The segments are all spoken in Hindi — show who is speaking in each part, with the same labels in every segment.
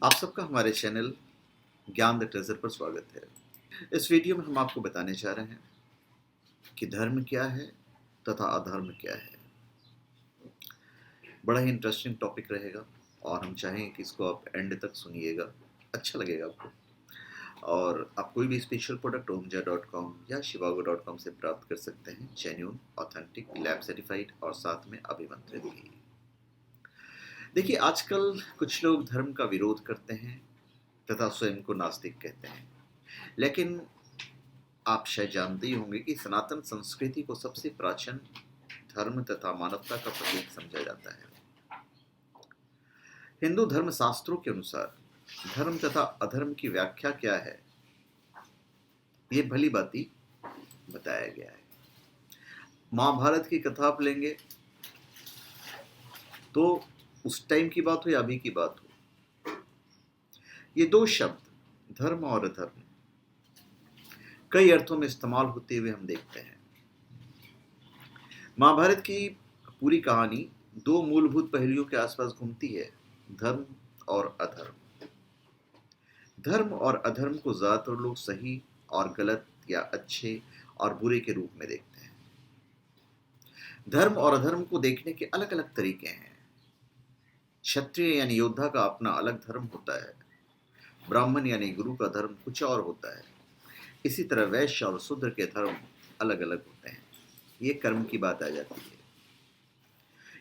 Speaker 1: आप सबका हमारे चैनल ज्ञान द ट्रेजर पर स्वागत है। इस वीडियो में हम आपको बताने जा रहे हैं कि धर्म क्या है तथा अधर्म क्या है। बड़ा ही इंटरेस्टिंग टॉपिक रहेगा और हम चाहेंगे कि इसको आप एंड तक सुनिएगा, अच्छा लगेगा आपको। और आप कोई भी स्पेशल प्रोडक्ट omja.com या shivago.com से प्राप्त कर सकते हैं, जेन्युइन, ऑथेंटिक, लैब सर्टिफाइड और साथ में अभिमंत्रित भी। देखिए, आजकल कुछ लोग धर्म का विरोध करते हैं तथा स्वयं को नास्तिक कहते हैं, लेकिन आप शायद जानते ही होंगे कि सनातन संस्कृति को सबसे प्राचीन धर्म तथा मानवता का प्रतीक समझा जाता है। हिंदू धर्म शास्त्रों के अनुसार धर्म तथा अधर्म की व्याख्या क्या है, ये भली भांति बताया गया है। महाभारत की कथा आप लेंगे तो उस टाइम की बात हो या अभी की बात हो, ये दो शब्द धर्म और अधर्म कई अर्थों में इस्तेमाल होते हुए हम देखते हैं। महाभारत की पूरी कहानी दो मूलभूत पहलुओं के आसपास घूमती है, धर्म और अधर्म। धर्म और अधर्म को ज्यादातर लोग सही और गलत या अच्छे और बुरे के रूप में देखते हैं। धर्म और अधर्म को देखने के अलग अलग तरीके हैं। क्षत्रिय यानी योद्धा का अपना अलग धर्म होता है, ब्राह्मण यानी गुरु का धर्म कुछ और होता है। इसी तरह वैश्य और शूद्र के धर्म अलग अलग होते हैं। ये कर्म की बात आ जाती है।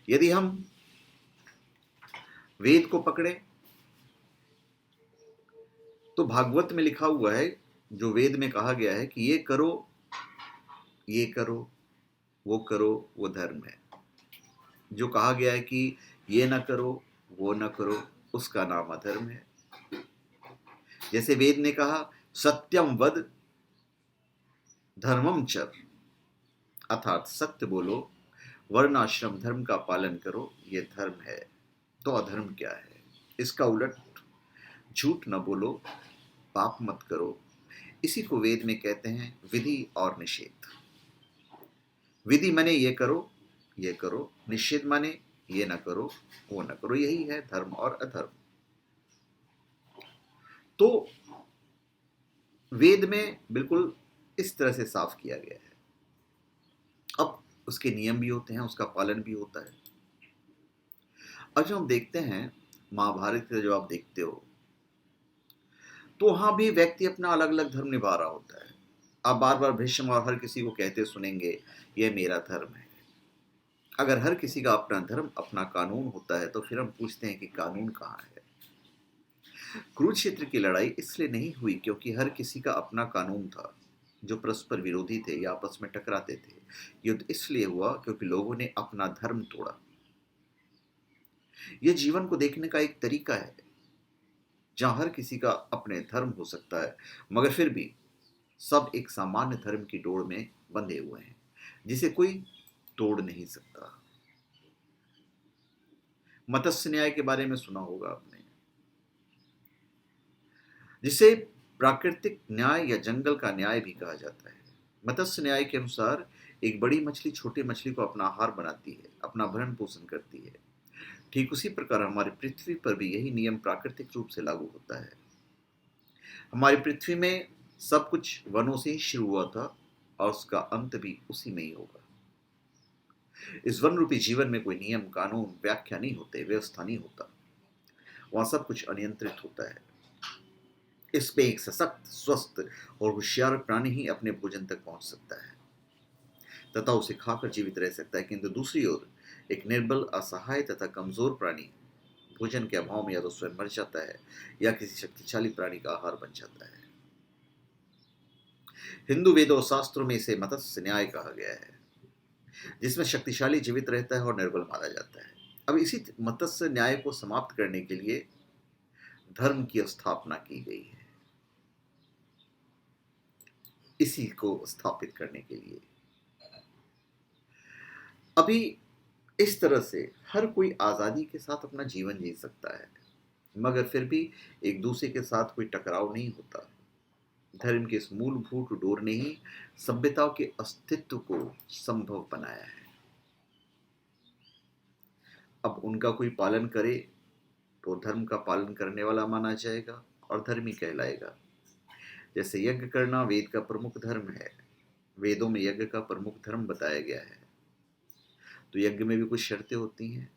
Speaker 1: यदि हम वेद को पकड़े तो भागवत में लिखा हुआ है, जो वेद में कहा गया है कि ये करो, ये करो, वो धर्म है। जो कहा गया है कि ये ना करो, वो ना करो, उसका नाम अधर्म है। जैसे वेद ने कहा सत्यम वद धर्मम चर, अर्थात सत्य बोलो, वर्णाश्रम धर्म का पालन करो, ये धर्म है। तो अधर्म क्या है? इसका उलट झूठ न बोलो, पाप मत करो। इसी को वेद में कहते हैं विधि और निषेध। विधि माने ये करो, निषेध माने ये न करो, वो न करो। यही है धर्म और अधर्म। तो वेद में बिल्कुल इस तरह से साफ किया गया है। अब उसके नियम भी होते हैं, उसका पालन भी होता है। अब जो हम देखते हैं महाभारत का, जो आप देखते हो, तो वहां भी व्यक्ति अपना अलग अलग धर्म निभा रहा होता है। आप बार बार भीष्म और हर किसी को कहते सुनेंगे यह मेरा धर्म है। अगर हर किसी का अपना धर्म, अपना कानून होता है, तो फिर हम पूछते हैं कि कानून कहाँ है? कुरुक्षेत्र की लड़ाई इसलिए नहीं हुई क्योंकि हर किसी का अपना कानून था, जो परस्पर विरोधी थे या आपस में टकराते थे। युद्ध इसलिए हुआ क्योंकि लोगों ने अपना धर्म तोड़ा। यह जीवन को देखने का एक तरीका है, जहां हर किसी का अपने धर्म हो सकता है, मगर फिर भी सब एक सामान्य धर्म की डोर में बंधे हुए हैं, जिसे कोई तोड़ नहीं सकता। मत्स्य न्याय के बारे में सुना होगा आपने, जिसे प्राकृतिक न्याय या जंगल का न्याय भी कहा जाता है। मत्स्य न्याय के अनुसार एक बड़ी मछली छोटी मछली को अपना आहार बनाती है, अपना भरण पोषण करती है। ठीक उसी प्रकार हमारी पृथ्वी पर भी यही नियम प्राकृतिक रूप से लागू होता है। हमारी पृथ्वी में सब कुछ वनों से ही शुरू हुआ था और उसका अंत भी उसी में ही होगा। इस वन रूपी जीवन में कोई नियम, कानून, व्याख्या नहीं होते, व्यवस्था नहीं होता। वहां सब कुछ अनियंत्रित होता है। इस पे एक सशक्त, स्वस्थ और होशियार प्राणी ही अपने भोजन तक पहुंच सकता है तथा उसे खाकर जीवित रह सकता है, किंतु दूसरी ओर एक निर्बल, असहाय तथा कमजोर प्राणी भोजन के अभाव में या तो स्वयं मर जाता है या किसी शक्तिशाली प्राणी का आहार बन जाता है। हिंदू वेदों और शास्त्रों में इसे मत्स्य न्याय कहा गया है, जिसमें शक्तिशाली जीवित रहता है और निर्बल मारा जाता है। अब इसी मत्स्य न्याय को समाप्त करने के लिए धर्म की स्थापना की गई है। इसी को स्थापित करने के लिए अभी इस तरह से हर कोई आजादी के साथ अपना जीवन जी सकता है, मगर फिर भी एक दूसरे के साथ कोई टकराव नहीं होता। धर्म के इस मूलभूत डोर ने ही सभ्यता के अस्तित्व को संभव बनाया है। अब उनका कोई पालन करे तो धर्म का पालन करने वाला माना जाएगा और धर्मी कहलाएगा। जैसे यज्ञ करना वेद का प्रमुख धर्म है, वेदों में यज्ञ का प्रमुख धर्म बताया गया है, तो यज्ञ में भी कुछ शर्तें होती हैं,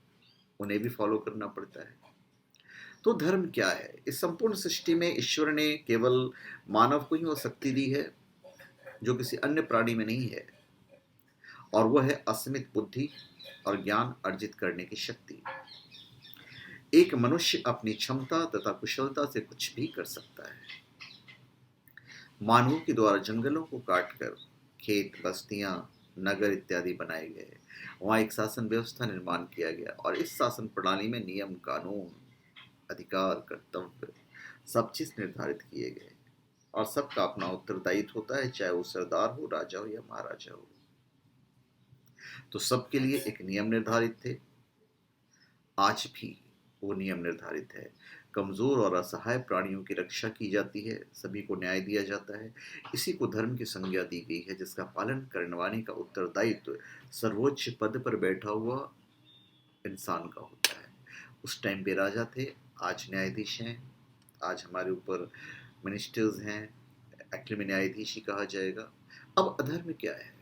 Speaker 1: उन्हें भी फॉलो करना पड़ता है। तो धर्म क्या है? इस संपूर्ण सृष्टि में ईश्वर ने केवल मानव को ही वो शक्ति दी है जो किसी अन्य प्राणी में नहीं है, और वह है असीमित बुद्धि और ज्ञान अर्जित करने की शक्ति। एक मनुष्य अपनी क्षमता तथा कुशलता से कुछ भी कर सकता है। मानवों के द्वारा जंगलों को काटकर खेत, बस्तियां, नगर इत्यादि बनाए गए। वहां एक शासन व्यवस्था निर्माण किया गया और इस शासन प्रणाली में नियम, कानून, अधिकार, कर्तव्य सब चीज निर्धारित किए गए और सबका अपना उत्तरदायित्व होता है, चाहे वो सरदार हो, राजा हो या महाराजा हो। तो सबके लिए एक नियम निर्धारित थे, आज भी वो नियम निर्धारित है। कमजोर और असहाय प्राणियों की रक्षा की जाती है, सभी को न्याय दिया जाता है। इसी को धर्म की संज्ञा दी गई है, जिसका पालन करने का उत्तरदायित्व सर्वोच्च पद पर बैठा हुआ इंसान का होता है। उस टाइम पे राजा थे, आज न्यायाधीश हैं, आज हमारे ऊपर मिनिस्टर्स हैं, एक्चुअली में न्यायाधीश ही कहा जाएगा। अब अधर्म क्या है?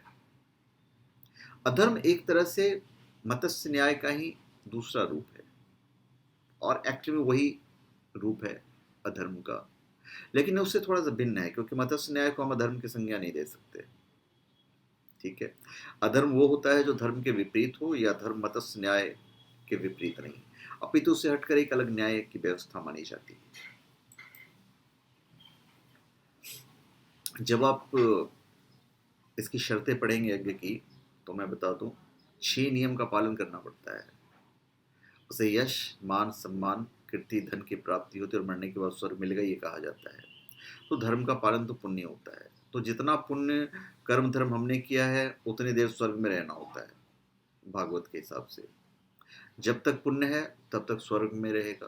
Speaker 1: अधर्म एक तरह से मत्स्य न्याय का ही दूसरा रूप है, और एक्चुअली में वही रूप है अधर्म का, लेकिन उससे थोड़ा सा भिन्न है, क्योंकि मत्स्य न्याय को हम अधर्म की संज्ञा नहीं दे सकते। ठीक है, अधर्म वो होता है जो धर्म के विपरीत हो, या धर्म मत्स्य न्याय के विपरीत नहीं, अपितु से हटकर एक अलग न्याय की व्यवस्था मानी जाती है। जब आप इसकी शर्तें पढ़ेंगे यज्ञ की, तो मैं बता दूं, 6 नियम का पालन करना पड़ता है। उसे यश, मान, सम्मान, कीर्ति, धन की प्राप्ति होती है और मरने के बाद स्वर्ग मिलेगा, ये कहा जाता है। तो धर्म का पालन तो पुण्य होता है, तो जितना पुण्य कर्म धर्म हमने किया है उतनी देर स्वर्ग में रहना होता है भागवत के हिसाब से। जब तक पुण्य है तब तक स्वर्ग में रहेगा,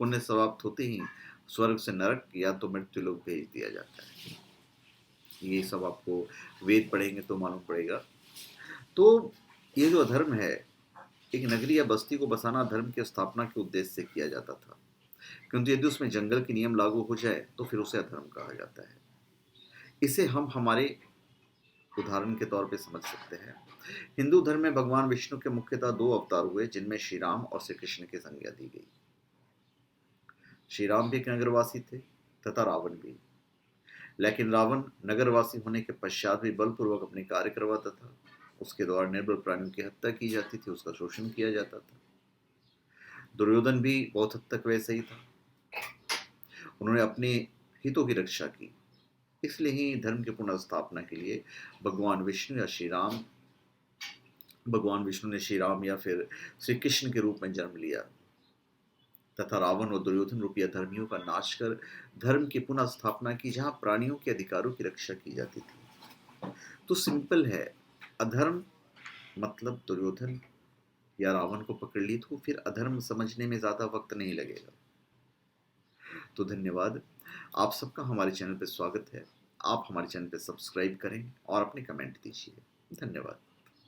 Speaker 1: पुण्य समाप्त होते ही स्वर्ग से नरक या तो मृत्यु लोक भेज दिया जाता है। ये सब आपको वेद पढ़ेंगे तो मालूम पड़ेगा। तो ये जो अधर्म है, एक नगरी या बस्ती को बसाना धर्म की स्थापना के उद्देश्य से किया जाता था, क्योंकि यदि उसमें जंगल के नियम लागू हो जाए तो फिर उसे अधर्म कहा जाता है। इसे हम हमारे उदाहरण के तौर पे समझ सकते हैं। हिंदू धर्म में भगवान विष्णु के मुख्यतः 2 अवतार हुए, जिनमें श्री राम और श्री कृष्ण की संज्ञा दी गई। श्री राम भी एक नगरवासी थे तथा रावण भी, लेकिन रावण नगरवासी होने के पश्चात भी बलपूर्वक अपने कार्य करवाता था। उसके द्वारा निर्बल प्राणियों की हत्या की जाती थी, उसका शोषण किया जाता था। दुर्योधन भी बहुत हद तक वैसे ही था, उन्होंने अपने हितों की रक्षा की। इसलिए ही धर्म की पुनर्स्थापना के लिए भगवान विष्णु ने श्री राम या फिर श्री कृष्ण के रूप में जन्म लिया तथा रावण और दुर्योधन रूपी अधर्मियों का नाश कर धर्म की पुनः स्थापना की, जहां प्राणियों के अधिकारों की रक्षा की जाती थी। तो सिंपल है, अधर्म मतलब दुर्योधन या रावण को पकड़ ली तो फिर अधर्म समझने में ज्यादा वक्त नहीं लगेगा। तो धन्यवाद, आप सबका हमारे चैनल पर स्वागत है। आप हमारे चैनल पर सब्सक्राइब करें और अपने कमेंट दीजिए। धन्यवाद।